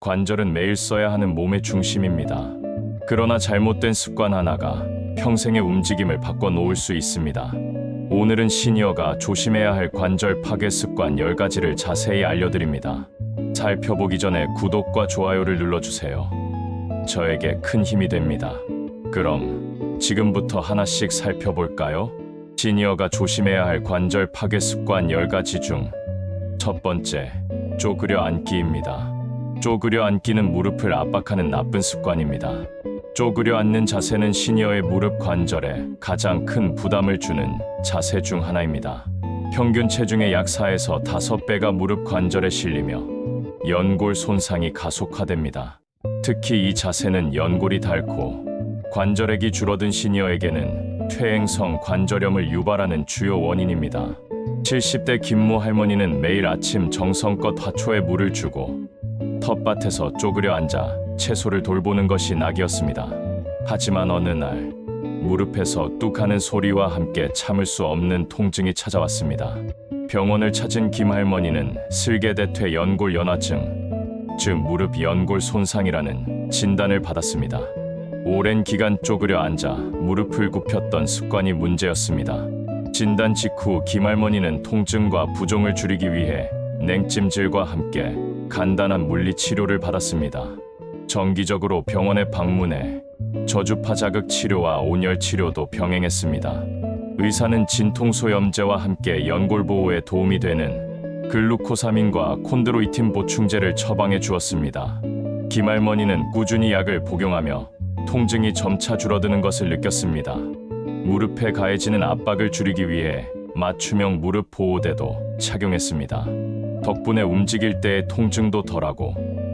관절은 매일 써야 하는 몸의 중심입니다. 그러나 잘못된 습관 하나가 평생의 움직임을 바꿔놓을 수 있습니다. 오늘은 시니어가 조심해야 할 관절 파괴 습관 10가지를 자세히 알려드립니다. 살펴보기 전에 구독과 좋아요를 눌러주세요. 저에게 큰 힘이 됩니다. 그럼 지금부터 하나씩 살펴볼까요? 시니어가 조심해야 할 관절 파괴 습관 10가지 중 첫 번째, 쪼그려 앉기입니다. 쪼그려 앉기는 무릎을 압박하는 나쁜 습관입니다. 쪼그려 앉는 자세는 시니어의 무릎 관절에 가장 큰 부담을 주는 자세 중 하나입니다. 평균 체중의 약 4에서 5배가 무릎 관절에 실리며 연골 손상이 가속화됩니다. 특히 이 자세는 연골이 닳고 관절액이 줄어든 시니어에게는 퇴행성 관절염을 유발하는 주요 원인입니다. 70대 김모 할머니는 매일 아침 정성껏 화초에 물을 주고 텃밭에서 쪼그려 앉아 채소를 돌보는 것이 낙이었습니다. 하지만 어느 날 무릎에서 뚝 하는 소리와 함께 참을 수 없는 통증이 찾아왔습니다. 병원을 찾은 김 할머니는 슬개대퇴 연골 연화증, 즉 무릎 연골 손상이라는 진단을 받았습니다. 오랜 기간 쪼그려 앉아 무릎을 굽혔던 습관이 문제였습니다. 진단 직후 김 할머니는 통증과 부종을 줄이기 위해 냉찜질과 함께 간단한 물리치료를 받았습니다. 정기적으로 병원에 방문해 저주파 자극 치료와 온열 치료도 병행했습니다. 의사는 진통소염제와 함께 연골 보호에 도움이 되는 글루코사민과 콘드로이틴 보충제를 처방해 주었습니다. 김 할머니는 꾸준히 약을 복용하며 통증이 점차 줄어드는 것을 느꼈습니다. 무릎에 가해지는 압박을 줄이기 위해 맞춤형 무릎 보호대도 착용했습니다. 덕분에 움직일 때의 통증도 덜하고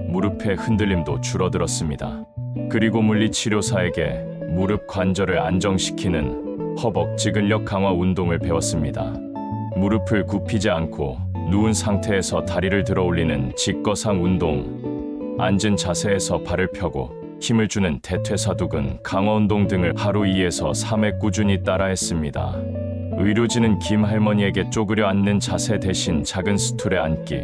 무릎의 흔들림도 줄어들었습니다. 그리고 물리치료사에게 무릎 관절을 안정시키는 허벅지 근력 강화 운동을 배웠습니다. 무릎을 굽히지 않고 누운 상태에서 다리를 들어 올리는 직거상 운동, 앉은 자세에서 발을 펴고 힘을 주는 대퇴사두근 강화 운동 등을 하루 2에서 3회 꾸준히 따라했습니다. 의료진은 김 할머니에게 쪼그려 앉는 자세 대신 작은 스툴에 앉기,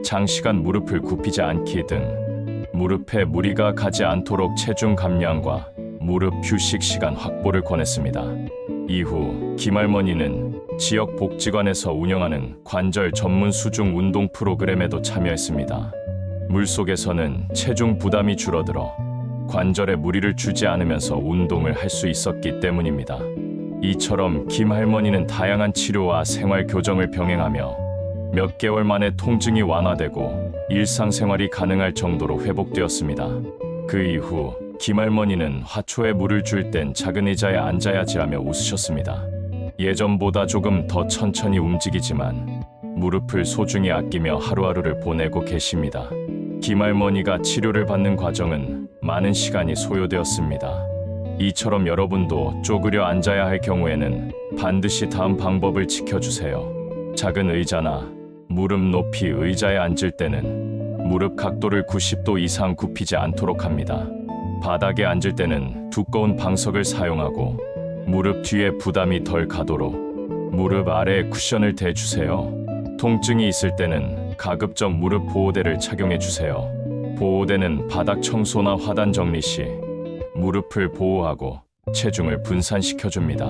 장시간 무릎을 굽히지 않기 등 무릎에 무리가 가지 않도록 체중 감량과 무릎 휴식 시간 확보를 권했습니다. 이후 김 할머니는 지역 복지관에서 운영하는 관절 전문 수중 운동 프로그램에도 참여했습니다. 물속에서는 체중 부담이 줄어들어 관절에 무리를 주지 않으면서 운동을 할 수 있었기 때문입니다. 이처럼 김 할머니는 다양한 치료와 생활 교정을 병행하며 몇 개월 만에 통증이 완화되고 일상생활이 가능할 정도로 회복되었습니다. 그 이후 김 할머니는 화초에 물을 줄 땐 작은 의자에 앉아야지라며 웃으셨습니다. 예전보다 조금 더 천천히 움직이지만 무릎을 소중히 아끼며 하루하루를 보내고 계십니다. 김 할머니가 치료를 받는 과정은 많은 시간이 소요되었습니다. 이처럼 여러분도 쪼그려 앉아야 할 경우에는 반드시 다음 방법을 지켜주세요. 작은 의자나 무릎 높이 의자에 앉을 때는 무릎 각도를 90도 이상 굽히지 않도록 합니다. 바닥에 앉을 때는 두꺼운 방석을 사용하고 무릎 뒤에 부담이 덜 가도록 무릎 아래에 쿠션을 대주세요. 통증이 있을 때는 가급적 무릎 보호대를 착용해주세요. 보호대는 바닥 청소나 화단 정리 시 무릎을 보호하고 체중을 분산시켜줍니다.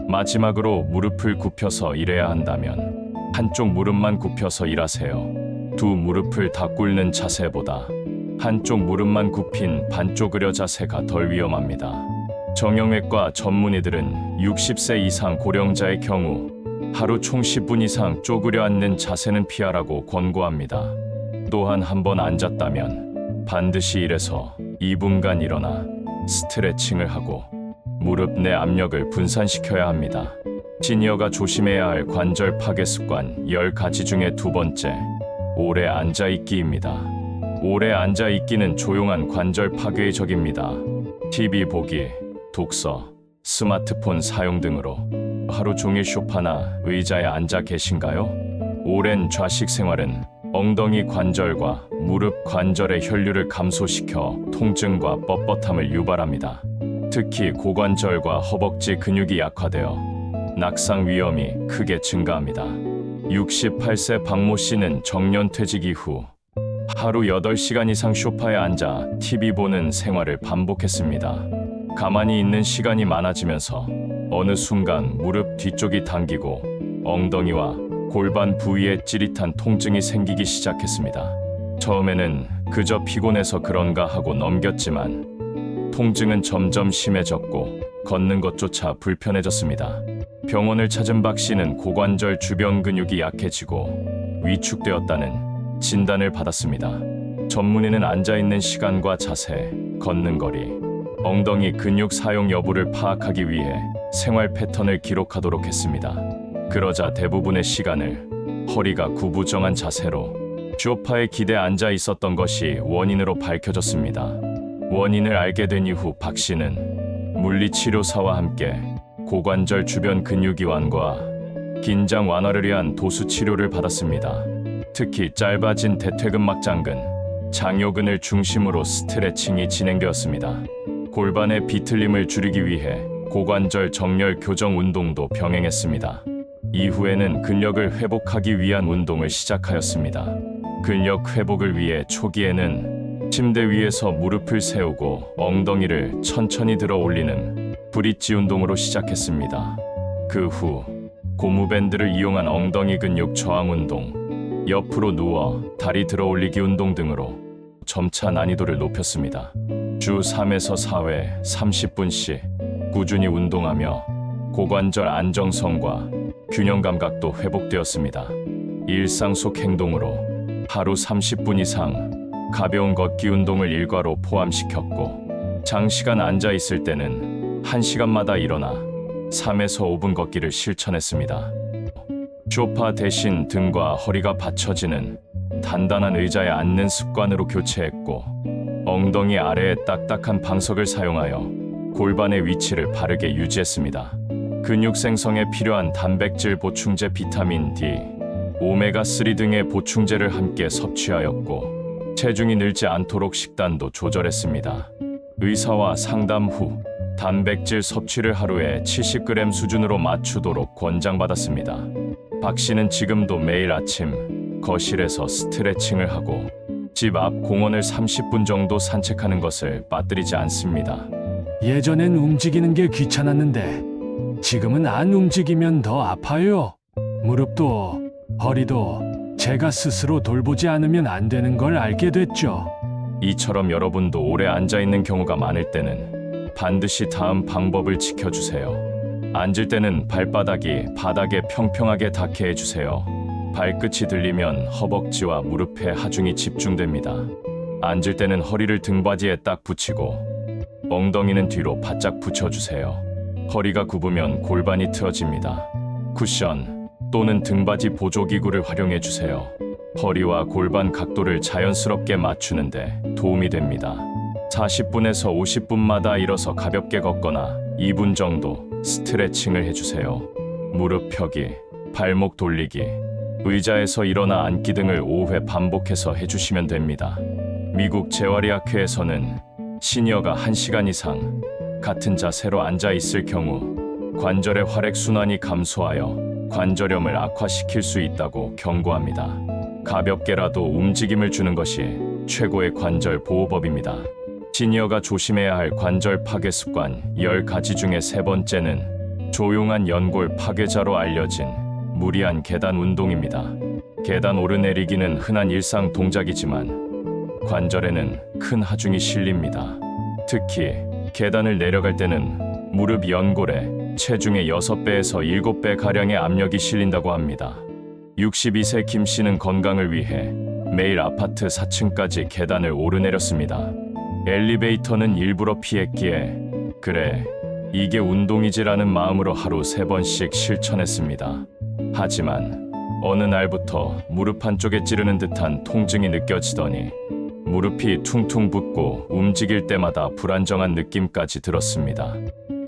마지막으로 무릎을 굽혀서 일해야 한다면 한쪽 무릎만 굽혀서 일하세요. 두 무릎을 다 꿇는 자세보다 한쪽 무릎만 굽힌 반쪼그려 자세가 덜 위험합니다. 정형외과 전문의들은 60세 이상 고령자의 경우 하루 총 10분 이상 쪼그려 앉는 자세는 피하라고 권고합니다. 또한 한번 앉았다면 반드시 1에서 2분간 일어나 스트레칭을 하고 무릎 내 압력을 분산시켜야 합니다. 시니어가 조심해야 할 관절 파괴 습관 10가지 중에 두 번째, 오래 앉아있기입니다. 오래 앉아있기는 조용한 관절 파괴의 적입니다. TV 보기, 독서, 스마트폰 사용 등으로 하루 종일 소파나 의자에 앉아 계신가요? 오랜 좌식 생활은 엉덩이 관절과 무릎 관절의 혈류를 감소시켜 통증과 뻣뻣함을 유발합니다. 특히 고관절과 허벅지 근육이 약화되어 낙상 위험이 크게 증가합니다. 68세 박모 씨는 정년퇴직 이후 하루 8시간 이상 소파에 앉아 TV 보는 생활을 반복했습니다. 가만히 있는 시간이 많아지면서 어느 순간 무릎 뒤쪽이 당기고 엉덩이와 골반 부위에 찌릿한 통증이 생기기 시작했습니다. 처음에는 그저 피곤해서 그런가 하고 넘겼지만 통증은 점점 심해졌고 걷는 것조차 불편해졌습니다. 병원을 찾은 박 씨는 고관절 주변 근육이 약해지고 위축되었다는 진단을 받았습니다. 전문의는 앉아있는 시간과 자세, 걷는 거리, 엉덩이 근육 사용 여부를 파악하기 위해 생활 패턴을 기록하도록 했습니다. 그러자 대부분의 시간을 허리가 구부정한 자세로 소파에 기대 앉아 있었던 것이 원인으로 밝혀졌습니다. 원인을 알게 된 이후 박 씨는 물리치료사와 함께 고관절 주변 근육 이완과 긴장 완화를 위한 도수 치료를 받았습니다. 특히 짧아진 대퇴근막 장근, 장요근을 중심으로 스트레칭이 진행되었습니다. 골반의 비틀림을 줄이기 위해 고관절 정렬 교정 운동도 병행했습니다. 이후에는 근력을 회복하기 위한 운동을 시작하였습니다. 근력 회복을 위해 초기에는 침대 위에서 무릎을 세우고 엉덩이를 천천히 들어 올리는 브릿지 운동으로 시작했습니다. 그 후 고무밴드를 이용한 엉덩이 근육 저항 운동, 옆으로 누워 다리 들어 올리기 운동 등으로 점차 난이도를 높였습니다. 주 3에서 4회 30분씩 꾸준히 운동하며 고관절 안정성과 균형 감각도 회복되었습니다. 일상 속 행동으로 하루 30분 이상 가벼운 걷기 운동을 일과로 포함시켰고 장시간 앉아 있을 때는 1시간마다 일어나 3에서 5분 걷기를 실천했습니다. 소파 대신 등과 허리가 받쳐지는 단단한 의자에 앉는 습관으로 교체했고 엉덩이 아래에 딱딱한 방석을 사용하여 골반의 위치를 바르게 유지했습니다. 근육 생성에 필요한 단백질 보충제 비타민 D, 오메가3 등의 보충제를 함께 섭취하였고 체중이 늘지 않도록 식단도 조절했습니다. 의사와 상담 후 단백질 섭취를 하루에 70g 수준으로 맞추도록 권장받았습니다. 박 씨는 지금도 매일 아침 거실에서 스트레칭을 하고 집 앞 공원을 30분 정도 산책하는 것을 빠뜨리지 않습니다. 예전엔 움직이는 게 귀찮았는데 지금은 안 움직이면 더 아파요. 무릎도 허리도 제가 스스로 돌보지 않으면 안 되는 걸 알게 됐죠. 이처럼 여러분도 오래 앉아있는 경우가 많을 때는 반드시 다음 방법을 지켜주세요. 앉을 때는 발바닥이 바닥에 평평하게 닿게 해주세요. 발끝이 들리면 허벅지와 무릎에 하중이 집중됩니다. 앉을 때는 허리를 등받이에 딱 붙이고 엉덩이는 뒤로 바짝 붙여주세요. 허리가 굽으면 골반이 틀어집니다. 쿠션 또는 등받이 보조기구를 활용해주세요. 허리와 골반 각도를 자연스럽게 맞추는데 도움이 됩니다. 40분에서 50분마다 일어서 가볍게 걷거나 2분 정도 스트레칭을 해주세요. 무릎 펴기, 발목 돌리기, 의자에서 일어나 앉기 등을 5회 반복해서 해주시면 됩니다. 미국 재활의학회에서는 시니어가 1시간 이상 같은 자세로 앉아 있을 경우 관절의 혈액순환이 감소하여 관절염을 악화시킬 수 있다고 경고합니다. 가볍게라도 움직임을 주는 것이 최고의 관절 보호법입니다. 시니어가 조심해야 할 관절 파괴 습관 10가지 중에 세 번째는 조용한 연골 파괴자로 알려진 무리한 계단 운동입니다. 계단 오르내리기는 흔한 일상 동작이지만 관절에는 큰 하중이 실립니다. 특히 계단을 내려갈 때는 무릎 연골에 체중의 6배에서 7배 가량의 압력이 실린다고 합니다. 62세 김 씨는 건강을 위해 매일 아파트 4층까지 계단을 오르내렸습니다. 엘리베이터는 일부러 피했기에 그래 이게 운동이지라는 마음으로 하루 3번씩 실천했습니다. 하지만 어느 날부터 무릎 한쪽에 찌르는 듯한 통증이 느껴지더니 무릎이 퉁퉁 붓고 움직일 때마다 불안정한 느낌까지 들었습니다.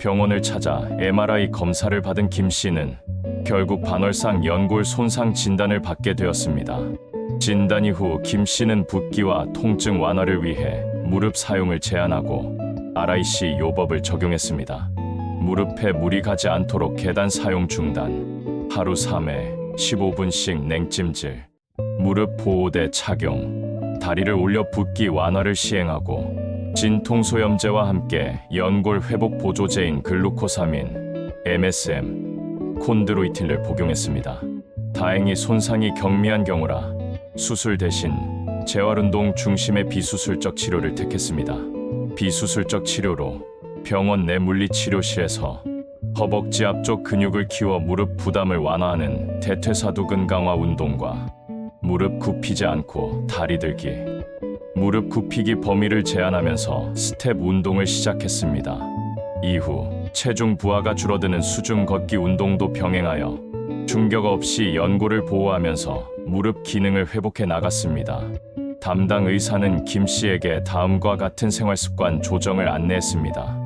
병원을 찾아 MRI 검사를 받은 김 씨는 결국 반월상 연골 손상 진단을 받게 되었습니다. 진단 이후 김 씨는 붓기와 통증 완화를 위해 무릎 사용을 제한하고 RIC 요법을 적용했습니다. 무릎에 물이 가지 않도록 계단 사용 중단, 하루 3회 15분씩 냉찜질, 무릎 보호대 착용, 다리를 올려 붓기 완화를 시행하고 진통소염제와 함께 연골 회복 보조제인 글루코사민, MSM, 콘드로이틴을 복용했습니다. 다행히 손상이 경미한 경우라 수술 대신 재활운동 중심의 비수술적 치료를 택했습니다. 비수술적 치료로 병원 내 물리치료실에서 허벅지 앞쪽 근육을 키워 무릎 부담을 완화하는 대퇴사두근 강화 운동과 무릎 굽히지 않고 다리 들기, 무릎 굽히기 범위를 제한하면서 스텝 운동을 시작했습니다. 이후 체중 부하가 줄어드는 수중 걷기 운동도 병행하여 충격 없이 연골을 보호하면서 무릎 기능을 회복해 나갔습니다. 담당 의사는 김 씨에게 다음과 같은 생활습관 조정을 안내했습니다.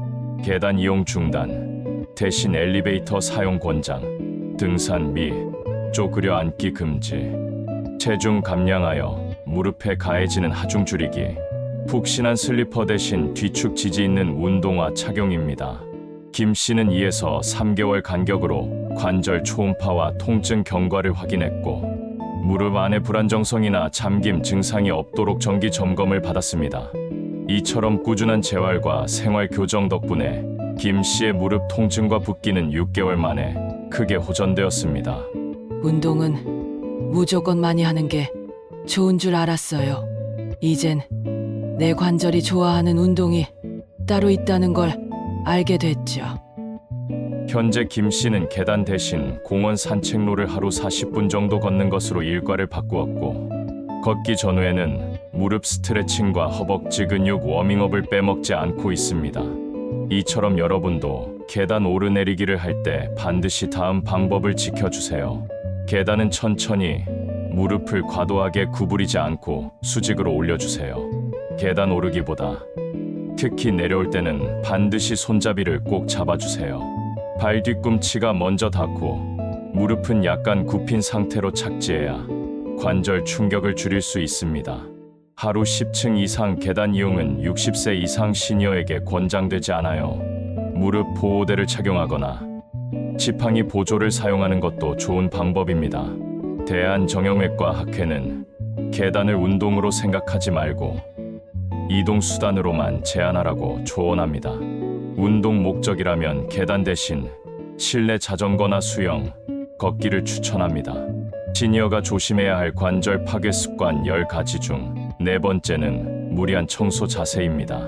계단 이용 중단, 대신 엘리베이터 사용 권장, 등산 미 쪼그려 앉기 금지, 체중 감량하여 무릎에 가해지는 하중 줄이기, 푹신한 슬리퍼 대신 뒤축 지지 있는 운동화 착용입니다. 김 씨는 이에서 3개월 간격으로 관절 초음파와 통증 경과를 확인했고 무릎 안에 불안정성이나 잠김 증상이 없도록 정기 점검을 받았습니다. 이처럼 꾸준한 재활과 생활 교정 덕분에 김 씨의 무릎 통증과 붓기는 6개월 만에 크게 호전되었습니다. 운동은 무조건 많이 하는 게 좋은 줄 알았어요. 이젠 내 관절이 좋아하는 운동이 따로 있다는 걸 알게 됐죠. 현재 김 씨는 계단 대신 공원 산책로를 하루 40분 정도 걷는 것으로 일과를 바꾸었고 걷기 전후에는 무릎 스트레칭과 허벅지 근육 워밍업을 빼먹지 않고 있습니다. 이처럼 여러분도 계단 오르내리기를 할 때 반드시 다음 방법을 지켜주세요. 계단은 천천히 무릎을 과도하게 구부리지 않고 수직으로 올려주세요. 계단 오르기보다 특히 내려올 때는 반드시 손잡이를 꼭 잡아주세요. 발 뒤꿈치가 먼저 닿고 무릎은 약간 굽힌 상태로 착지해야 관절 충격을 줄일 수 있습니다. 하루 10층 이상 계단 이용은 60세 이상 시니어에게 권장되지 않아요. 무릎 보호대를 착용하거나 지팡이 보조를 사용하는 것도 좋은 방법입니다. 대한정형외과 학회는 계단을 운동으로 생각하지 말고 이동수단으로만 제한하라고 조언합니다. 운동 목적이라면 계단 대신 실내 자전거나 수영, 걷기를 추천합니다. 시니어가 조심해야 할 관절 파괴 습관 10가지 중 4번째는 무리한 청소 자세입니다.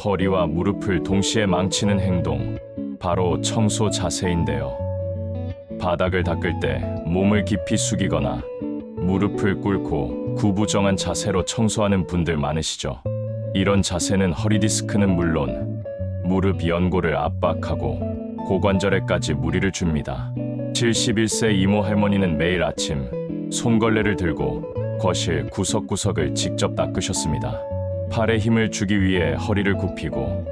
허리와 무릎을 동시에 망치는 행동, 바로 청소 자세인데요. 바닥을 닦을 때 몸을 깊이 숙이거나 무릎을 꿇고 구부정한 자세로 청소하는 분들 많으시죠? 이런 자세는 허리 디스크는 물론 무릎 연골을 압박하고 고관절에까지 무리를 줍니다. 71세 이모 할머니는 매일 아침 손걸레를 들고 거실 구석구석을 직접 닦으셨습니다. 팔에 힘을 주기 위해 허리를 굽히고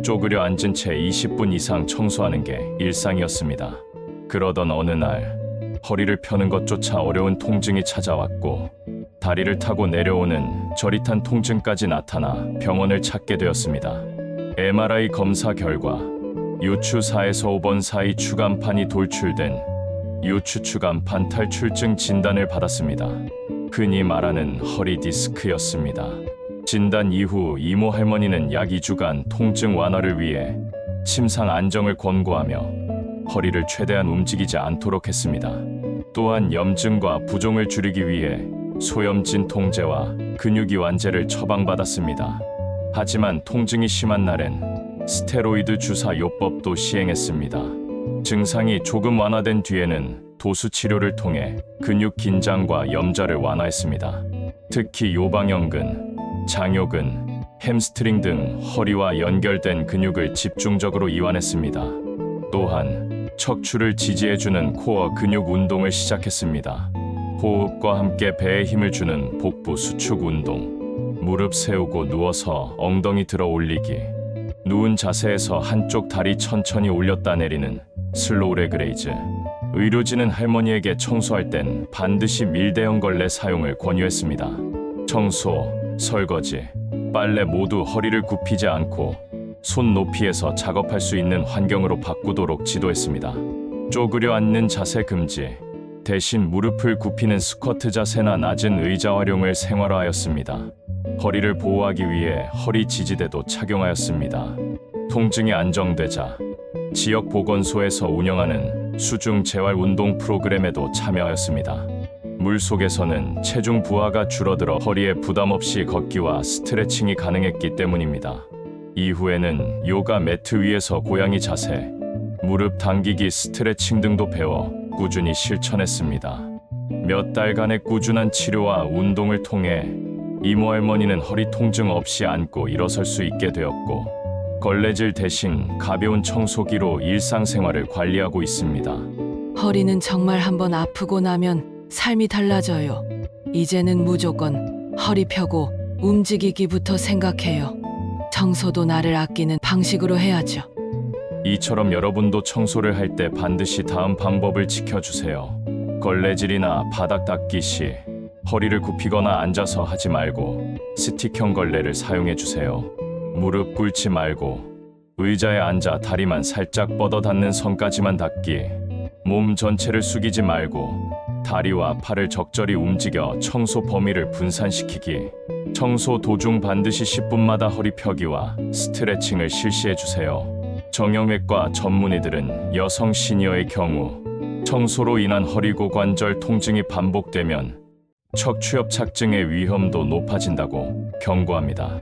쪼그려 앉은 채 20분 이상 청소하는 게 일상이었습니다. 그러던 어느 날 허리를 펴는 것조차 어려운 통증이 찾아왔고 다리를 타고 내려오는 저릿한 통증까지 나타나 병원을 찾게 되었습니다. MRI 검사 결과 요추 4에서 5번 사이 추간판이 돌출된 요추 추간판 탈출증 진단을 받았습니다. 흔히 말하는 허리 디스크였습니다. 진단 이후 이모 할머니는 약 2주간 통증 완화를 위해 침상 안정을 권고하며 허리를 최대한 움직이지 않도록 했습니다. 또한 염증과 부종을 줄이기 위해 소염진 통제와 근육이완제를 처방받았습니다. 하지만 통증이 심한 날엔 스테로이드 주사 요법도 시행했습니다. 증상이 조금 완화된 뒤에는 도수 치료를 통해 근육 긴장과 염좌를 완화했습니다. 특히 요방형근, 장요근, 햄스트링 등 허리와 연결된 근육을 집중적으로 이완했습니다. 또한 척추를 지지해주는 코어 근육 운동을 시작했습니다. 호흡과 함께 배에 힘을 주는 복부 수축 운동, 무릎 세우고 누워서 엉덩이 들어 올리기, 누운 자세에서 한쪽 다리 천천히 올렸다 내리는 슬로우 레그레이즈. 의료진은 할머니에게 청소할 땐 반드시 밀대형 걸레 사용을 권유했습니다. 청소, 설거지, 빨래 모두 허리를 굽히지 않고 손 높이에서 작업할 수 있는 환경으로 바꾸도록 지도했습니다. 쪼그려 앉는 자세 금지, 대신 무릎을 굽히는 스쿼트 자세나 낮은 의자 활용을 생활화하였습니다. 허리를 보호하기 위해 허리 지지대도 착용하였습니다. 통증이 안정되자 지역 보건소에서 운영하는 수중 재활 운동 프로그램에도 참여하였습니다. 물속에서는 체중 부하가 줄어들어 허리에 부담 없이 걷기와 스트레칭이 가능했기 때문입니다. 이후에는 요가 매트 위에서 고양이 자세, 무릎 당기기 스트레칭 등도 배워 꾸준히 실천했습니다. 몇 달간의 꾸준한 치료와 운동을 통해 이모 할머니는 허리 통증 없이 앉고 일어설 수 있게 되었고 걸레질 대신 가벼운 청소기로 일상생활을 관리하고 있습니다. 허리는 정말 한번 아프고 나면 삶이 달라져요. 이제는 무조건 허리 펴고 움직이기부터 생각해요. 청소도 나를 아끼는 방식으로 해야죠. 이처럼 여러분도 청소를 할 때 반드시 다음 방법을 지켜주세요. 걸레질이나 바닥 닦기 시 허리를 굽히거나 앉아서 하지 말고 스틱형 걸레를 사용해 주세요. 무릎 꿇지 말고 의자에 앉아 다리만 살짝 뻗어 닿는 선까지만 닿기. 몸 전체를 숙이지 말고 다리와 팔을 적절히 움직여 청소 범위를 분산시키기. 청소 도중 반드시 10분마다 허리 펴기와 스트레칭을 실시해 주세요. 정형외과 전문의들은 여성 시니어의 경우 청소로 인한 허리고관절 통증이 반복되면 척추협착증의 위험도 높아진다고 경고합니다.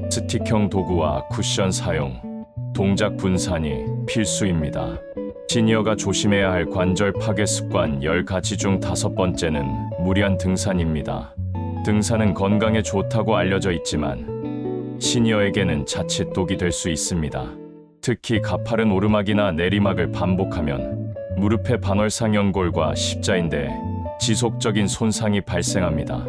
스틱형 도구와 쿠션 사용, 동작 분산이 필수입니다. 시니어가 조심해야 할 관절 파괴 습관 10가지 중 5번째는 무리한 등산입니다. 등산은 건강에 좋다고 알려져 있지만 시니어에게는 자칫 독이 될 수 있습니다. 특히 가파른 오르막이나 내리막을 반복하면 무릎의 반월상 연골과 십자인대에 지속적인 손상이 발생합니다.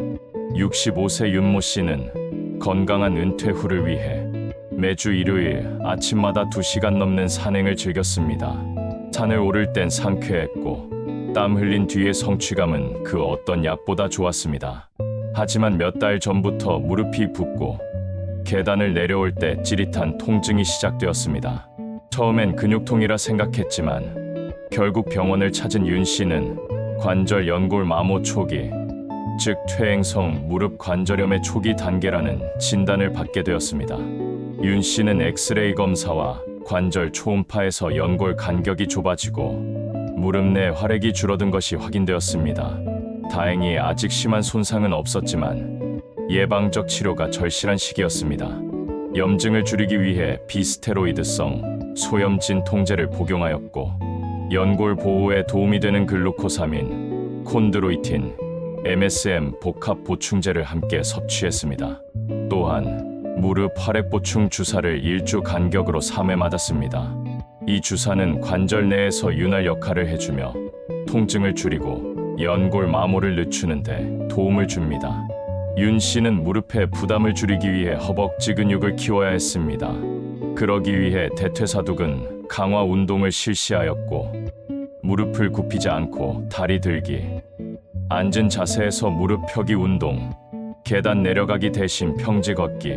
65세 윤모 씨는 건강한 은퇴 후를 위해 매주 일요일 아침마다 2시간 넘는 산행을 즐겼습니다. 산을 오를 땐 상쾌했고 땀 흘린 뒤의 성취감은 그 어떤 약보다 좋았습니다. 하지만 몇 달 전부터 무릎이 붓고 계단을 내려올 때 찌릿한 통증이 시작되었습니다. 처음엔 근육통이라 생각했지만 결국 병원을 찾은 윤 씨는 관절 연골 마모 초기, 즉 퇴행성 무릎 관절염의 초기 단계라는 진단을 받게 되었습니다. 윤 씨는 엑스레이 검사와 관절 초음파에서 연골 간격이 좁아지고 무릎 내 활액이 줄어든 것이 확인되었습니다. 다행히 아직 심한 손상은 없었지만 예방적 치료가 절실한 시기였습니다. 염증을 줄이기 위해 비스테로이드성 소염진 통제를 복용하였고 연골 보호에 도움이 되는 글루코사민, 콘드로이틴, MSM 복합 보충제를 함께 섭취했습니다. 또한 무릎 활액 보충 주사를 1주 간격으로 3회 맞았습니다. 이 주사는 관절 내에서 윤활 역할을 해주며 통증을 줄이고 연골 마모를 늦추는 데 도움을 줍니다. 윤 씨는 무릎의 부담을 줄이기 위해 허벅지 근육을 키워야 했습니다. 그러기 위해 대퇴사두근 강화 운동을 실시하였고 무릎을 굽히지 않고 다리 들기, 앉은 자세에서 무릎 펴기 운동, 계단 내려가기 대신 평지 걷기,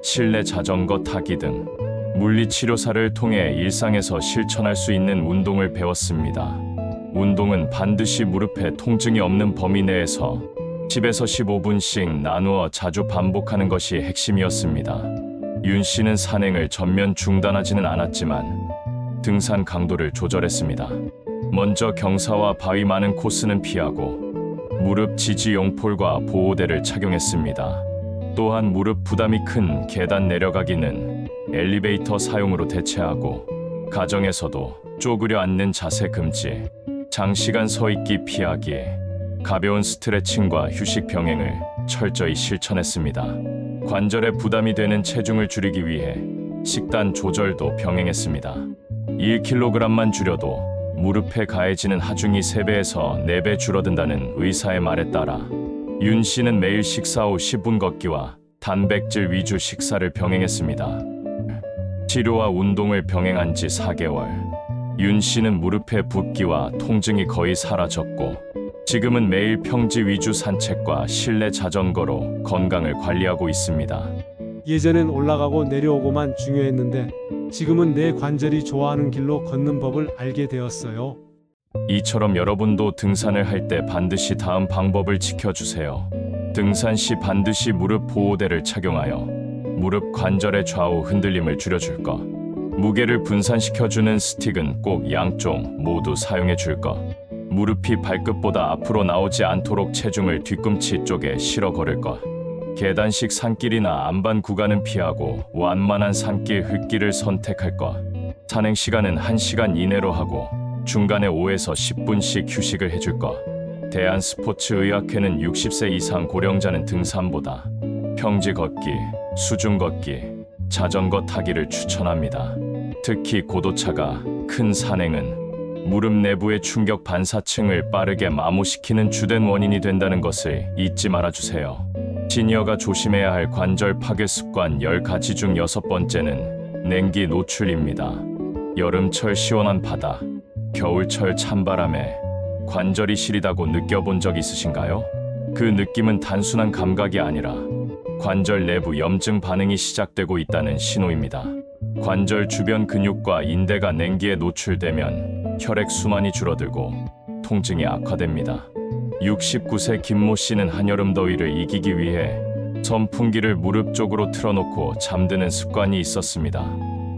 실내 자전거 타기 등 물리치료사를 통해 일상에서 실천할 수 있는 운동을 배웠습니다. 운동은 반드시 무릎에 통증이 없는 범위 내에서 10에서 15분씩 나누어 자주 반복하는 것이 핵심이었습니다. 윤 씨는 산행을 전면 중단하지는 않았지만 등산 강도를 조절했습니다. 먼저 경사와 바위 많은 코스는 피하고 무릎 지지 용폴과 보호대를 착용했습니다. 또한 무릎 부담이 큰 계단 내려가기는 엘리베이터 사용으로 대체하고 가정에서도 쪼그려 앉는 자세 금지, 장시간 서 있기 피하기, 가벼운 스트레칭과 휴식 병행을 철저히 실천했습니다. 관절에 부담이 되는 체중을 줄이기 위해 식단 조절도 병행했습니다. 1kg만 줄여도 무릎에 가해지는 하중이 3배에서 4배 줄어든다는 의사의 말에 따라 윤 씨는 매일 식사 후 10분 걷기와 단백질 위주 식사를 병행했습니다. 치료와 운동을 병행한 지 4개월. 윤 씨는 무릎의 붓기와 통증이 거의 사라졌고 지금은 매일 평지 위주 산책과 실내 자전거로 건강을 관리하고 있습니다. 예전엔 올라가고 내려오고만 중요했는데 지금은 내 관절이 좋아하는 길로 걷는 법을 알게 되었어요. 이처럼 여러분도 등산을 할 때 반드시 다음 방법을 지켜주세요. 등산 시 반드시 무릎 보호대를 착용하여 무릎 관절의 좌우 흔들림을 줄여줄 것. 무게를 분산시켜주는 스틱은 꼭 양쪽 모두 사용해 줄 것. 무릎이 발끝보다 앞으로 나오지 않도록 체중을 뒤꿈치 쪽에 실어 걸을 것. 계단식 산길이나 안반 구간은 피하고 완만한 산길 흙길을 선택할 것. 산행 시간은 1시간 이내로 하고 중간에 5에서 10분씩 휴식을 해줄 것. 대한스포츠의학회는 60세 이상 고령자는 등산보다 평지 걷기, 수중 걷기, 자전거 타기를 추천합니다. 특히 고도차가 큰 산행은 무릎 내부의 충격 반사층을 빠르게 마모시키는 주된 원인이 된다는 것을 잊지 말아주세요. 시니어가 조심해야 할 관절 파괴 습관 10가지 중 6번째는 냉기 노출입니다. 여름철 시원한 바다, 겨울철 찬바람에 관절이 시리다고 느껴본 적 있으신가요? 그 느낌은 단순한 감각이 아니라 관절 내부 염증 반응이 시작되고 있다는 신호입니다. 관절 주변 근육과 인대가 냉기에 노출되면 혈액 순환이 줄어들고 통증이 악화됩니다. 69세 김모 씨는 한여름 더위를 이기기 위해 선풍기를 무릎 쪽으로 틀어놓고 잠드는 습관이 있었습니다.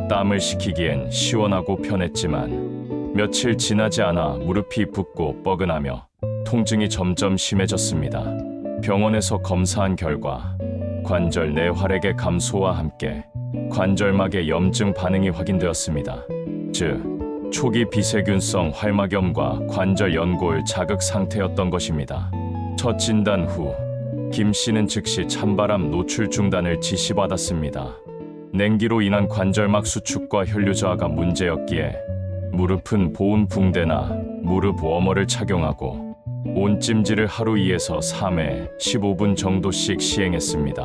땀을 식히기엔 시원하고 편했지만 며칠 지나지 않아 무릎이 붓고 뻐근하며 통증이 점점 심해졌습니다. 병원에서 검사한 결과 관절 내 활액의 감소와 함께 관절막의 염증 반응이 확인되었습니다. 즉, 초기 비세균성 활막염과 관절 연골 자극 상태였던 것입니다. 첫 진단 후 김 씨는 즉시 찬바람 노출 중단을 지시받았습니다. 냉기로 인한 관절막 수축과 혈류 저하가 문제였기에 무릎은 보온 붕대나 무릎 워머를 착용하고 온찜질을 하루 2에서 3회 15분 정도씩 시행했습니다.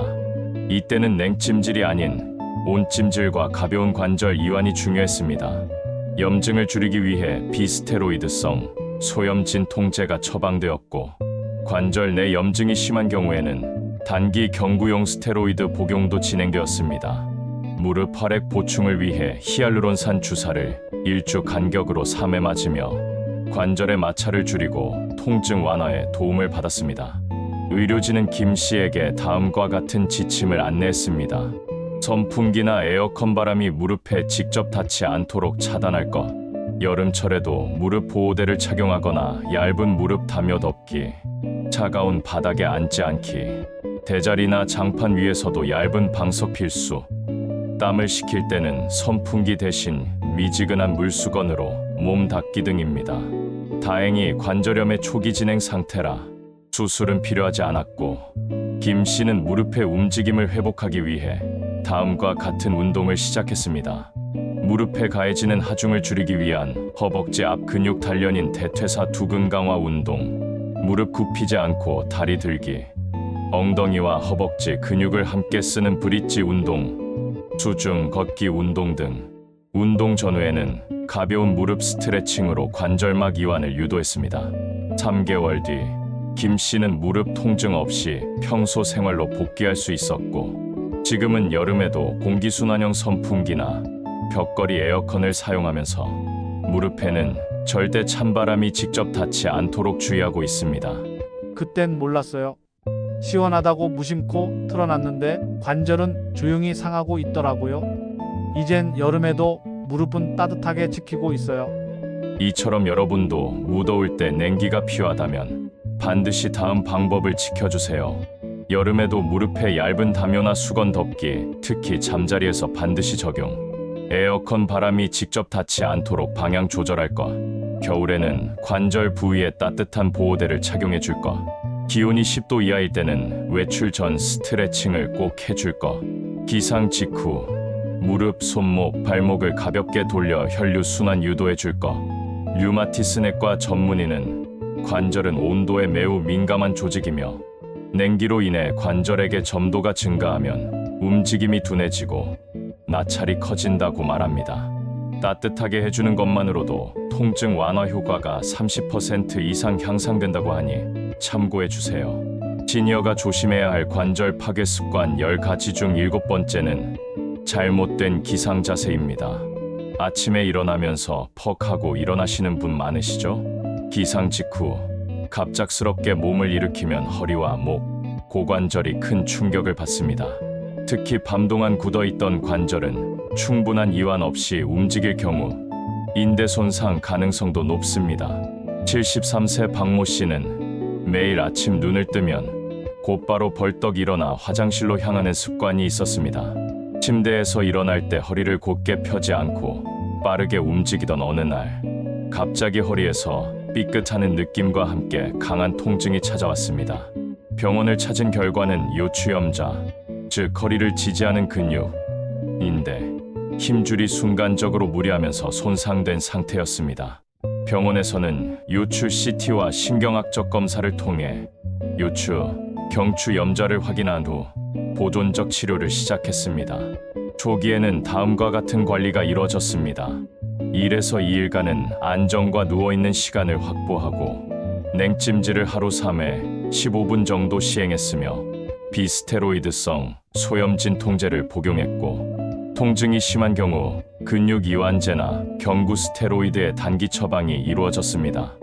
이때는 냉찜질이 아닌 온찜질과 가벼운 관절 이완이 중요했습니다. 염증을 줄이기 위해 비스테로이드성 소염 진통제가 처방되었고 관절 내 염증이 심한 경우에는 단기 경구용 스테로이드 복용도 진행되었습니다. 무릎 혈액 보충을 위해 히알루론산 주사를 1주 간격으로 3회 맞으며 관절의 마찰을 줄이고 통증 완화에 도움을 받았습니다. 의료진은 김 씨에게 다음과 같은 지침을 안내했습니다. 선풍기나 에어컨 바람이 무릎에 직접 닿지 않도록 차단할 것. 여름철에도 무릎 보호대를 착용하거나 얇은 무릎 담요 덮기. 차가운 바닥에 앉지 않기. 대자리나 장판 위에서도 얇은 방석 필수. 땀을 식힐 때는 선풍기 대신 미지근한 물수건으로 몸 닦기 등입니다. 다행히 관절염의 초기 진행 상태라 수술은 필요하지 않았고 김 씨는 무릎의 움직임을 회복하기 위해 다음과 같은 운동을 시작했습니다. 무릎에 가해지는 하중을 줄이기 위한 허벅지 앞 근육 단련인 대퇴사 두근 강화 운동, 무릎 굽히지 않고 다리 들기, 엉덩이와 허벅지 근육을 함께 쓰는 브릿지 운동, 수중 걷기 운동 등 운동 전후에는 가벼운 무릎 스트레칭으로 관절막 이완을 유도했습니다. 3개월 뒤 김 씨는 무릎 통증 없이 평소 생활로 복귀할 수 있었고 지금은 여름에도 공기순환형 선풍기나 벽걸이 에어컨을 사용하면서 무릎에는 절대 찬바람이 직접 닿지 않도록 주의하고 있습니다. 그땐 몰랐어요. 시원하다고 무심코 틀어놨는데 관절은 조용히 상하고 있더라고요. 이젠 여름에도 무릎은 따뜻하게 지키고 있어요. 이처럼 여러분도 무더울 때 냉기가 필요하다면 반드시 다음 방법을 지켜주세요. 여름에도 무릎에 얇은 담요나 수건 덮기, 특히 잠자리에서 반드시 적용. 에어컨 바람이 직접 닿지 않도록 방향 조절할 것. 겨울에는 관절 부위에 따뜻한 보호대를 착용해 줄 것. 기온이 10도 이하일 때는 외출 전 스트레칭을 꼭 해줄 것. 기상 직후 무릎, 손목, 발목을 가볍게 돌려 혈류 순환 유도해 줄 것. 류마티스 내과 전문의는 관절은 온도에 매우 민감한 조직이며 냉기로 인해 관절액의 점도가 증가하면 움직임이 둔해지고 나찰이 커진다고 말합니다. 따뜻하게 해주는 것만으로도 통증 완화 효과가 30% 이상 향상된다고 하니 참고해 주세요. 시니어가 조심해야 할 관절 파괴 습관 10가지 중 7번째는 잘못된 기상 자세입니다. 아침에 일어나면서 퍽 하고 일어나시는 분 많으시죠? 기상 직후 갑작스럽게 몸을 일으키면 허리와 목, 고관절이 큰 충격을 받습니다. 특히 밤 동안 굳어있던 관절은 충분한 이완 없이 움직일 경우 인대 손상 가능성도 높습니다. 73세 박모 씨는 매일 아침 눈을 뜨면 곧바로 벌떡 일어나 화장실로 향하는 습관이 있었습니다. 침대에서 일어날 때 허리를 곧게 펴지 않고 빠르게 움직이던 어느 날 갑자기 허리에서 삐끗하는 느낌과 함께 강한 통증이 찾아왔습니다. 병원을 찾은 결과는 요추염자, 즉 허리를 지지하는 근육, 인대, 힘줄이 순간적으로 무리하면서 손상된 상태였습니다. 병원에서는 요추 CT와 신경학적 검사를 통해 요추, 경추 염좌를 확인한 후 보존적 치료를 시작했습니다. 초기에는 다음과 같은 관리가 이뤄졌습니다. 1에서 2일간은 안정과 누워있는 시간을 확보하고 냉찜질을 하루 3회 15분 정도 시행했으며 비스테로이드성 소염진 통제를 복용했고 통증이 심한 경우 근육 이완제나 경구 스테로이드의 단기 처방이 이루어졌습니다.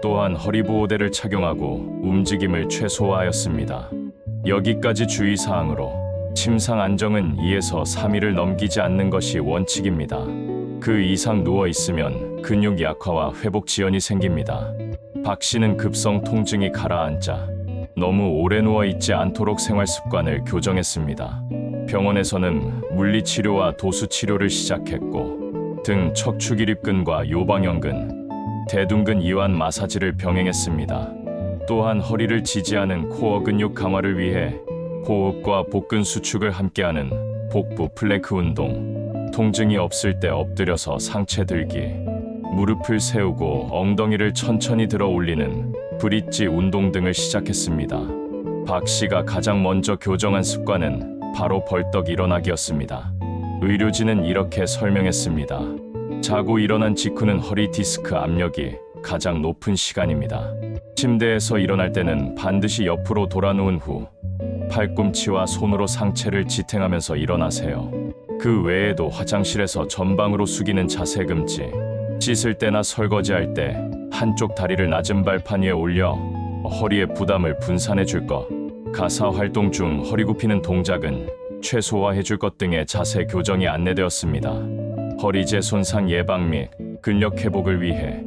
또한 허리 보호대를 착용하고 움직임을 최소화하였습니다. 여기까지 주의사항으로 침상 안정은 2에서 3일을 넘기지 않는 것이 원칙입니다. 그 이상 누워 있으면 근육 약화와 회복 지연이 생깁니다. 박 씨는 급성 통증이 가라앉자 너무 오래 누워 있지 않도록 생활 습관을 교정했습니다. 병원에서는 물리치료와 도수치료를 시작했고 등 척추기립근과 요방형근, 대둔근 이완 마사지를 병행했습니다. 또한 허리를 지지하는 코어 근육 강화를 위해 호흡과 복근 수축을 함께하는 복부 플랭크 운동, 통증이 없을 때 엎드려서 상체 들기, 무릎을 세우고 엉덩이를 천천히 들어 올리는 브릿지 운동 등을 시작했습니다. 박 씨가 가장 먼저 교정한 습관은 바로 벌떡 일어나기였습니다. 의료진은 이렇게 설명했습니다. 자고 일어난 직후는 허리 디스크 압력이 가장 높은 시간입니다. 침대에서 일어날 때는 반드시 옆으로 돌아 누운 후 팔꿈치와 손으로 상체를 지탱하면서 일어나세요. 그 외에도 화장실에서 전방으로 숙이는 자세 금지, 씻을 때나 설거지할 때 한쪽 다리를 낮은 발판 위에 올려 허리의 부담을 분산해 줄 것, 가사 활동 중 허리 굽히는 동작은 최소화해 줄 것 등의 자세 교정이 안내되었습니다. 허리제 손상 예방 및 근력 회복을 위해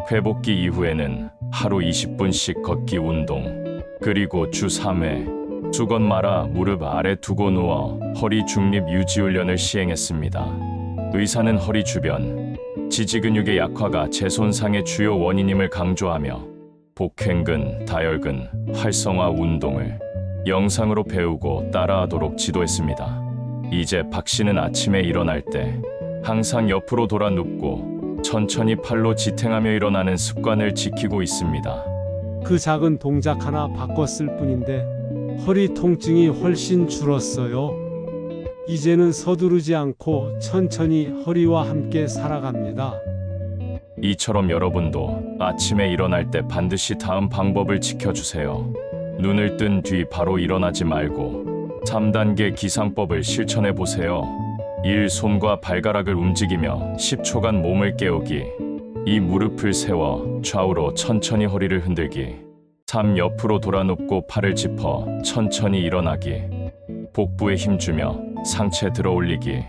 회복기 이후에는 하루 20분씩 걷기 운동, 그리고 주 3회 수건 말아 무릎 아래 두고 누워 허리 중립 유지 훈련을 시행했습니다. 의사는 허리 주변 지지 근육의 약화가 재손상의 주요 원인임을 강조하며 복횡근, 다혈근, 활성화 운동을 영상으로 배우고 따라하도록 지도했습니다. 이제 박 씨는 아침에 일어날 때 항상 옆으로 돌아 눕고 천천히 팔로 지탱하며 일어나는 습관을 지키고 있습니다. 그 작은 동작 하나 바꿨을 뿐인데 허리 통증이 훨씬 줄었어요. 이제는 서두르지 않고 천천히 허리와 함께 살아갑니다. 이처럼 여러분도 아침에 일어날 때 반드시 다음 방법을 지켜주세요. 눈을 뜬 뒤 바로 일어나지 말고 3단계 기상법을 실천해 보세요. 1. 손과 발가락을 움직이며 10초간 몸을 깨우기. 2. 무릎을 세워 좌우로 천천히 허리를 흔들기. 3. 옆으로 돌아 눕고 팔을 짚어 천천히 일어나기. 복부에 힘주며 상체 들어 올리기.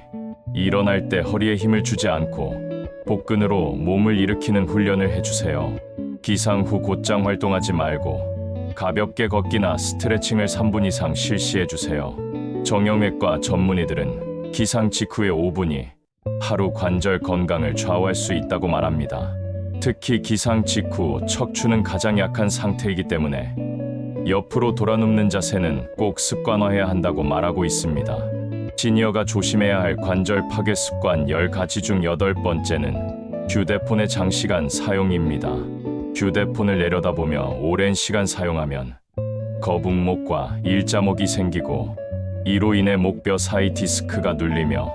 일어날 때 허리에 힘을 주지 않고 복근으로 몸을 일으키는 훈련을 해주세요. 기상 후 곧장 활동하지 말고 가볍게 걷기나 스트레칭을 3분 이상 실시해주세요. 정형외과 전문의들은 기상 직후의 5분이 하루 관절 건강을 좌우할 수 있다고 말합니다. 특히 기상 직후 척추는 가장 약한 상태이기 때문에 옆으로 돌아 눕는 자세는 꼭 습관화해야 한다고 말하고 있습니다. 시니어가 조심해야 할 관절 파괴 습관 10가지 중 8번째는 휴대폰의 장시간 사용입니다. 휴대폰을 내려다보며 오랜 시간 사용하면 거북목과 일자목이 생기고 이로 인해 목뼈 사이 디스크가 눌리며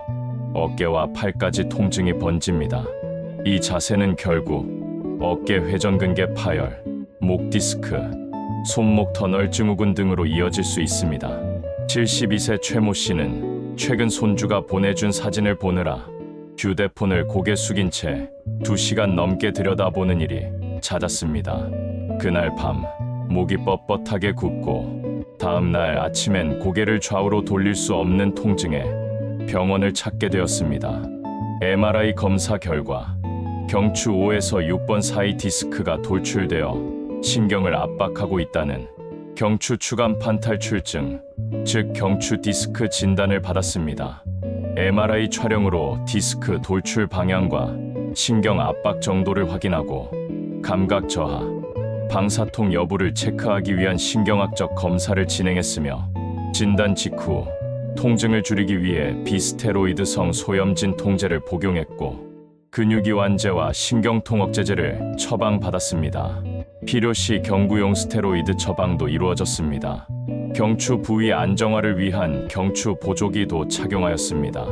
어깨와 팔까지 통증이 번집니다. 이 자세는 결국 어깨 회전근개 파열, 목 디스크, 손목 터널 증후군 등으로 이어질 수 있습니다. 72세 최모 씨는 최근 손주가 보내준 사진을 보느라 휴대폰을 고개 숙인 채 2시간 넘게 들여다보는 일이 잦았습니다. 그날 밤 목이 뻣뻣하게 굽고 다음 날 아침엔 고개를 좌우로 돌릴 수 없는 통증에 병원을 찾게 되었습니다. MRI 검사 결과 경추 5에서 6번 사이 디스크가 돌출되어 신경을 압박하고 있다는 경추 추간판 탈출증, 즉 경추 디스크 진단을 받았습니다. MRI 촬영으로 디스크 돌출 방향과 신경 압박 정도를 확인하고 감각 저하, 방사통 여부를 체크하기 위한 신경학적 검사를 진행했으며 진단 직후 통증을 줄이기 위해 비스테로이드성 소염진 통제를 복용했고 근육이완제와 신경통억제제를 처방받았습니다. 필요시 경구용 스테로이드 처방도 이루어졌습니다. 경추 부위 안정화를 위한 경추 보조기도 착용하였습니다.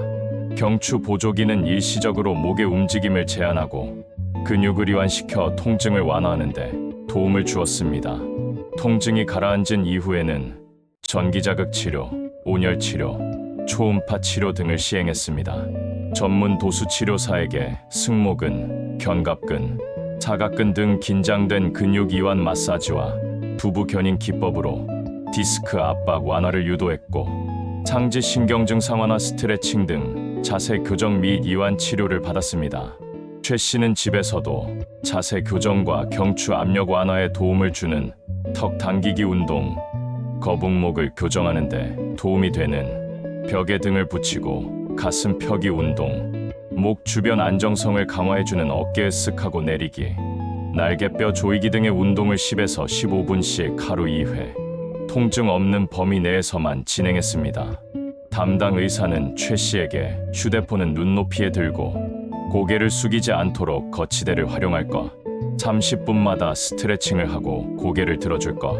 경추 보조기는 일시적으로 목의 움직임을 제한하고 근육을 이완시켜 통증을 완화하는 데 도움을 주었습니다. 통증이 가라앉은 이후에는 전기자극 치료, 온열 치료, 초음파 치료 등을 시행했습니다. 전문 도수 치료사에게 승모근, 견갑근, 사각근 등 긴장된 근육 이완 마사지와 두부 견인 기법으로 디스크 압박 완화를 유도했고 상지 신경증 상환화 스트레칭 등 자세 교정 및 이완 치료를 받았습니다. 최 씨는 집에서도 자세 교정과 경추 압력 완화에 도움을 주는 턱 당기기 운동, 거북목을 교정하는 데 도움이 되는 벽에 등을 붙이고 가슴 펴기 운동, 목 주변 안정성을 강화해주는 어깨 으쓱하고 내리기, 날개뼈 조이기 등의 운동을 10에서 15분씩 하루 2회 통증 없는 범위 내에서만 진행했습니다. 담당 의사는 최 씨에게 휴대폰은 눈높이에 들고 고개를 숙이지 않도록 거치대를 활용할 것, 30분마다 스트레칭을 하고 고개를 들어줄 것,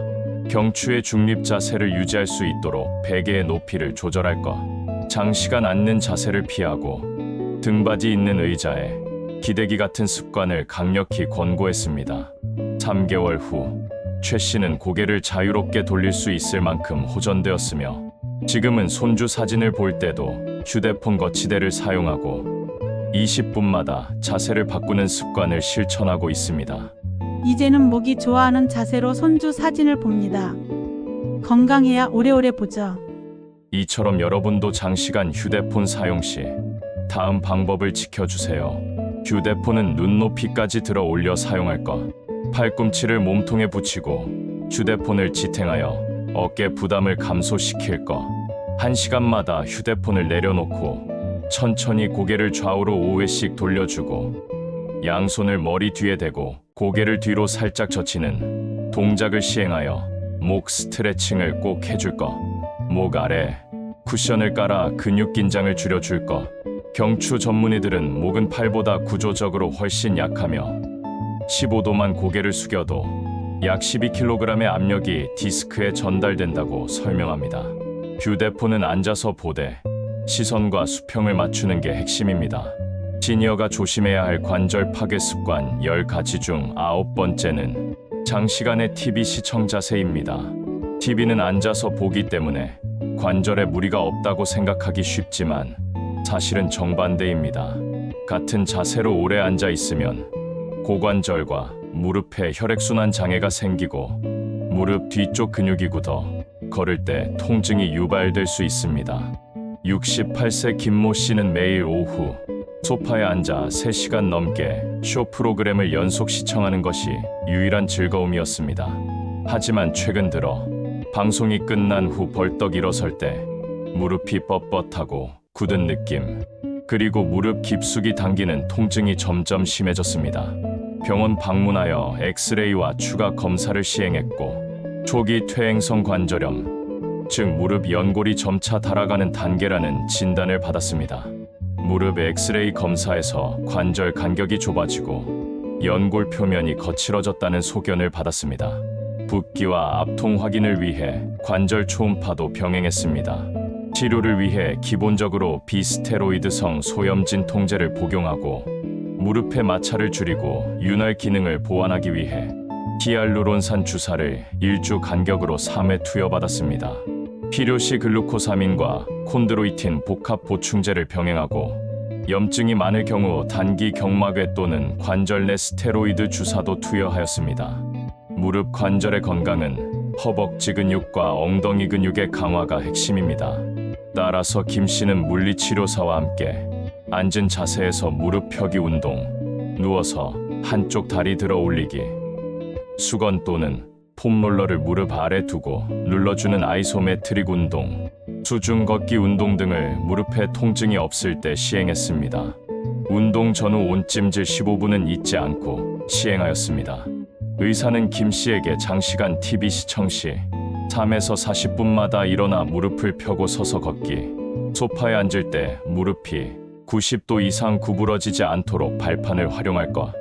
경추의 중립 자세를 유지할 수 있도록 베개의 높이를 조절할 것, 장시간 앉는 자세를 피하고 등받이 있는 의자에 기대기 같은 습관을 강력히 권고했습니다. 3개월 후 최 씨는 고개를 자유롭게 돌릴 수 있을 만큼 호전되었으며 지금은 손주 사진을 볼 때도 휴대폰 거치대를 사용하고 20분마다 자세를 바꾸는 습관을 실천하고 있습니다. 이제는 목이 좋아하는 자세로 손주 사진을 봅니다. 건강해야 오래오래 보죠. 이처럼 여러분도 장시간 휴대폰 사용 시 다음 방법을 지켜주세요. 휴대폰은 눈높이까지 들어 올려 사용할 것. 팔꿈치를 몸통에 붙이고 휴대폰을 지탱하여 어깨 부담을 감소시킬 것. 1시간마다 휴대폰을 내려놓고 천천히 고개를 좌우로 5회씩 돌려주고 양손을 머리 뒤에 대고 고개를 뒤로 살짝 젖히는 동작을 시행하여 목 스트레칭을 꼭 해줄 것. 목 아래 쿠션을 깔아 근육 긴장을 줄여줄 것. 경추 전문의들은 목은 팔보다 구조적으로 훨씬 약하며 15도만 고개를 숙여도 약 12kg의 압력이 디스크에 전달된다고 설명합니다. 휴대폰은 앉아서 보되 시선과 수평을 맞추는 게 핵심입니다. 시니어가 조심해야 할 관절 파괴 습관 10가지 중 9번째는 장시간의 TV 시청 자세입니다. TV는 앉아서 보기 때문에 관절에 무리가 없다고 생각하기 쉽지만 사실은 정반대입니다. 같은 자세로 오래 앉아 있으면 고관절과 무릎에 혈액순환 장애가 생기고 무릎 뒤쪽 근육이 굳어 걸을 때 통증이 유발될 수 있습니다. 68세 김모 씨는 매일 오후 소파에 앉아 3시간 넘게 쇼 프로그램을 연속 시청하는 것이 유일한 즐거움이었습니다. 하지만 최근 들어 방송이 끝난 후 벌떡 일어설 때 무릎이 뻣뻣하고 굳은 느낌, 그리고 무릎 깊숙이 당기는 통증이 점점 심해졌습니다. 병원 방문하여 엑스레이와 추가 검사를 시행했고 초기 퇴행성 관절염, 즉 무릎 연골이 점차 달아가는 단계라는 진단을 받았습니다. 무릎 엑스레이 검사에서 관절 간격이 좁아지고 연골 표면이 거칠어졌다는 소견을 받았습니다. 붓기와 압통 확인을 위해 관절 초음파도 병행했습니다. 치료를 위해 기본적으로 비스테로이드성 소염진 통제를 복용하고 무릎의 마찰을 줄이고 윤활 기능을 보완하기 위해 히알루론산 주사를 1주 간격으로 3회 투여받았습니다. 필요시 글루코사민과 콘드로이틴 복합 보충제를 병행하고 염증이 많을 경우 단기 경막외 또는 관절 내 스테로이드 주사도 투여하였습니다. 무릎 관절의 건강은 허벅지 근육과 엉덩이 근육의 강화가 핵심입니다. 따라서 김 씨는 물리치료사와 함께 앉은 자세에서 무릎 펴기 운동, 누워서 한쪽 다리 들어 올리기, 수건 또는 폼롤러를 무릎 아래 두고 눌러주는 아이소메트릭 운동, 수중 걷기 운동 등을 무릎에 통증이 없을 때 시행했습니다. 운동 전후 온찜질 15분은 잊지 않고 시행하였습니다. 의사는 김 씨에게 장시간 TV 시청 시 3에서 40분마다 일어나 무릎을 펴고 서서 걷기, 소파에 앉을 때 무릎이 90도 이상 구부러지지 않도록 발판을 활용할 것,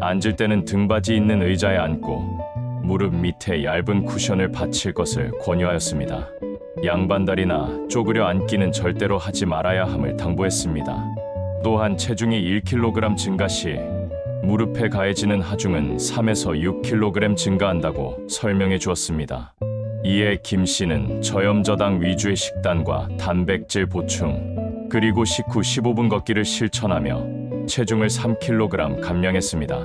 앉을 때는 등받이 있는 의자에 앉고 무릎 밑에 얇은 쿠션을 받칠 것을 권유하였습니다. 양반다리나 쪼그려 앉기는 절대로 하지 말아야 함을 당부했습니다. 또한 체중이 1kg 증가 시 무릎에 가해지는 하중은 3에서 6kg 증가한다고 설명해 주었습니다. 이에 김 씨는 저염저당 위주의 식단과 단백질 보충, 그리고 식후 15분 걷기를 실천하며 체중을 3kg 감량했습니다.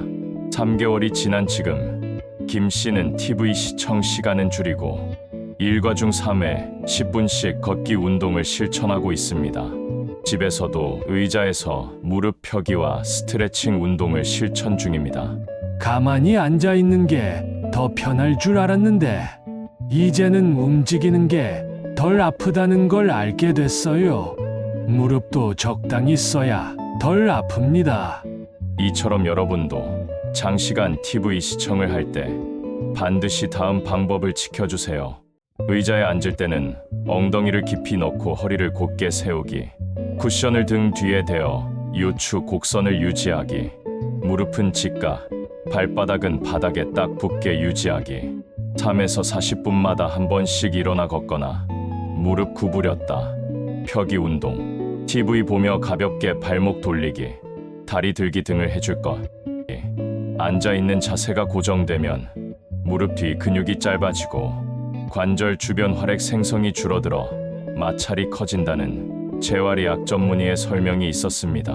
3개월이 지난 지금 김 씨는 TV 시청 시간은 줄이고 일과 중 3회 10분씩 걷기 운동을 실천하고 있습니다. 집에서도 의자에서 무릎 펴기와 스트레칭 운동을 실천 중입니다. 가만히 앉아 있는 게 더 편할 줄 알았는데 이제는 움직이는 게 덜 아프다는 걸 알게 됐어요. 무릎도 적당히 써야 덜 아픕니다. 이처럼 여러분도 장시간 TV 시청을 할 때 반드시 다음 방법을 지켜주세요. 의자에 앉을 때는 엉덩이를 깊이 넣고 허리를 곧게 세우기, 쿠션을 등 뒤에 대어 요추 곡선을 유지하기, 무릎은 직각, 발바닥은 바닥에 딱 붙게 유지하기, 3에서 40분마다 한 번씩 일어나 걷거나 무릎 구부렸다 펴기 운동, TV 보며 가볍게 발목 돌리기, 다리 들기 등을 해줄 것. 앉아있는 자세가 고정되면 무릎 뒤 근육이 짧아지고 관절 주변 활액 생성이 줄어들어 마찰이 커진다는 재활의학 전문의의 설명이 있었습니다.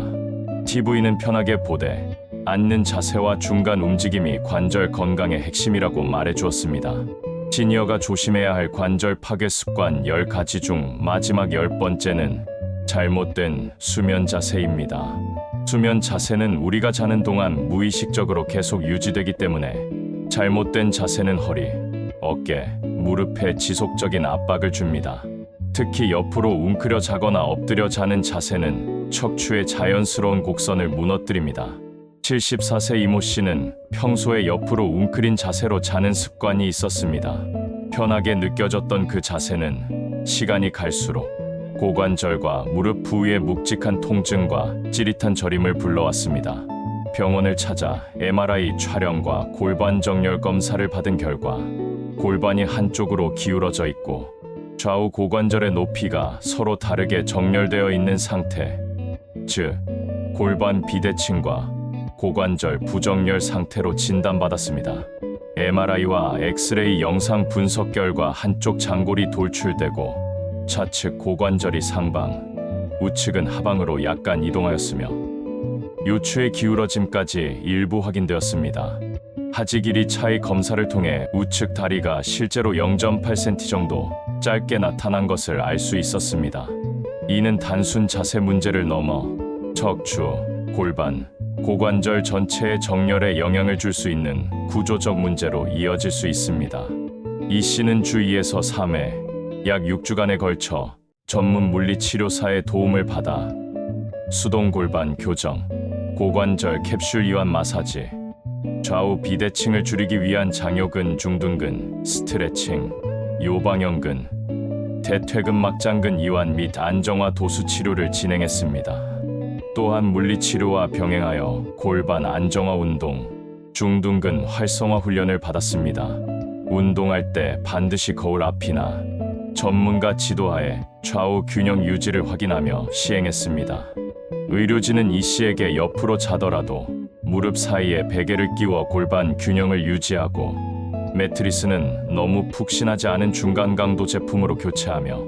TV는 편하게 보되 앉는 자세와 중간 움직임이 관절 건강의 핵심이라고 말해주었습니다. 시니어가 조심해야 할 관절 파괴 습관 10가지 중 마지막 10번째는 잘못된 수면 자세입니다. 수면 자세는 우리가 자는 동안 무의식적으로 계속 유지되기 때문에 잘못된 자세는 허리, 어깨, 무릎에 지속적인 압박을 줍니다. 특히 옆으로 웅크려 자거나 엎드려 자는 자세는 척추의 자연스러운 곡선을 무너뜨립니다. 74세 이모 씨는 평소에 옆으로 웅크린 자세로 자는 습관이 있었습니다. 편하게 느껴졌던 그 자세는 시간이 갈수록 고관절과 무릎 부위의 묵직한 통증과 찌릿한 저림을 불러왔습니다. 병원을 찾아 MRI 촬영과 골반 정렬 검사를 받은 결과 골반이 한쪽으로 기울어져 있고 좌우 고관절의 높이가 서로 다르게 정렬되어 있는 상태, 즉 골반 비대칭과 고관절 부정렬 상태로 진단받았습니다. MRI와 엑스레이 영상 분석 결과 한쪽 장골이 돌출되고 좌측 고관절이 상방, 우측은 하방으로 약간 이동하였으며 요추의 기울어짐까지 일부 확인되었습니다. 하지 길이 차이 검사를 통해 우측 다리가 실제로 0.8cm 정도 짧게 나타난 것을 알 수 있었습니다. 이는 단순 자세 문제를 넘어 척추, 골반, 고관절 전체의 정렬에 영향을 줄 수 있는 구조적 문제로 이어질 수 있습니다. 이 씨는 주 2에서 3회, 약 6주간에 걸쳐 전문 물리치료사의 도움을 받아 수동 골반 교정, 고관절 캡슐 이완 마사지, 좌우 비대칭을 줄이기 위한 장요근 중둔근 스트레칭, 요방형근, 대퇴근막장근 이완 및 안정화 도수 치료를 진행했습니다. 또한 물리치료와 병행하여 골반 안정화 운동, 중둔근 활성화 훈련을 받았습니다. 운동할 때 반드시 거울 앞이나 전문가 지도하에 좌우 균형 유지를 확인하며 시행했습니다. 의료진은 이 씨에게 옆으로 자더라도 무릎 사이에 베개를 끼워 골반 균형을 유지하고 매트리스는 너무 푹신하지 않은 중간 강도 제품으로 교체하며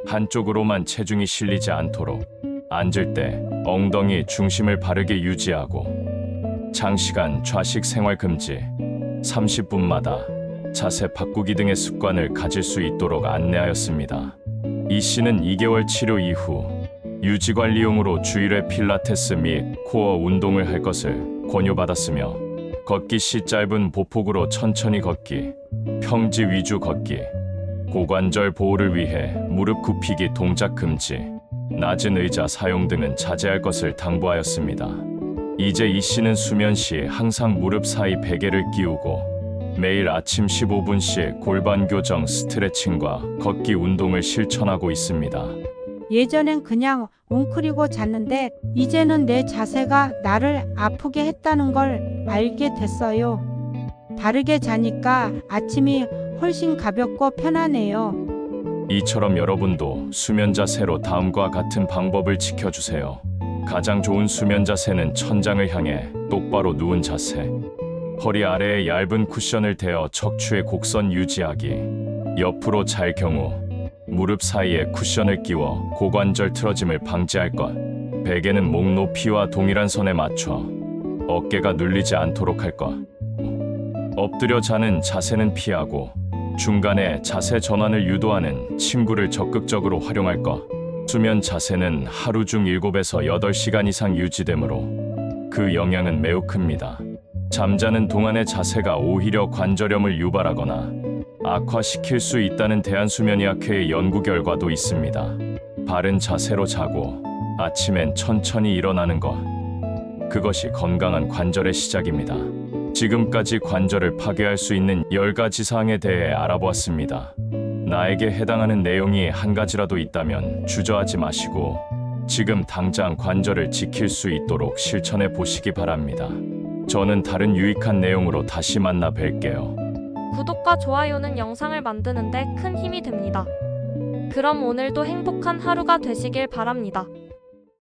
한쪽으로만 체중이 실리지 않도록 앉을 때 엉덩이 중심을 바르게 유지하고 장시간 좌식 생활 금지, 30분마다 자세 바꾸기 등의 습관을 가질 수 있도록 안내하였습니다. 이 씨는 2개월 치료 이후 유지관리용으로 주일에 필라테스 및 코어 운동을 할 것을 권유받았으며 걷기 시 짧은 보폭으로 천천히 걷기, 평지 위주 걷기, 고관절 보호를 위해 무릎 굽히기 동작 금지, 낮은 의자 사용 등은 자제할 것을 당부하였습니다. 이제 이 씨는 수면 시 항상 무릎 사이 베개를 끼우고 매일 아침 15분씩 골반 교정 스트레칭과 걷기 운동을 실천하고 있습니다. 예전엔 그냥 웅크리고 잤는데 이제는 내 자세가 나를 아프게 했다는 걸 알게 됐어요. 바르게 자니까 아침이 훨씬 가볍고 편하네요. 이처럼 여러분도 수면 자세로 다음과 같은 방법을 지켜주세요. 가장 좋은 수면 자세는 천장을 향해 똑바로 누운 자세. 허리 아래에 얇은 쿠션을 대어 척추의 곡선 유지하기. 옆으로 잘 경우 무릎 사이에 쿠션을 끼워 고관절 틀어짐을 방지할 것. 베개는 목 높이와 동일한 선에 맞춰 어깨가 눌리지 않도록 할 것. 엎드려 자는 자세는 피하고 중간에 자세 전환을 유도하는 침구를 적극적으로 활용할 것. 수면 자세는 하루 중 7에서 8시간 이상 유지되므로 그 영향은 매우 큽니다. 잠자는 동안의 자세가 오히려 관절염을 유발하거나 악화시킬 수 있다는 대한수면의학회의 연구 결과도 있습니다. 바른 자세로 자고 아침엔 천천히 일어나는 것. 그것이 건강한 관절의 시작입니다. 지금까지 관절을 파괴할 수 있는 10가지 사항에 대해 알아보았습니다. 나에게 해당하는 내용이 한 가지라도 있다면 주저하지 마시고 지금 당장 관절을 지킬 수 있도록 실천해 보시기 바랍니다. 저는 다른 유익한 내용으로 다시 만나 뵐게요. 구독과 좋아요는 영상을 만드는데 큰 힘이 됩니다. 그럼 오늘도 행복한 하루가 되시길 바랍니다.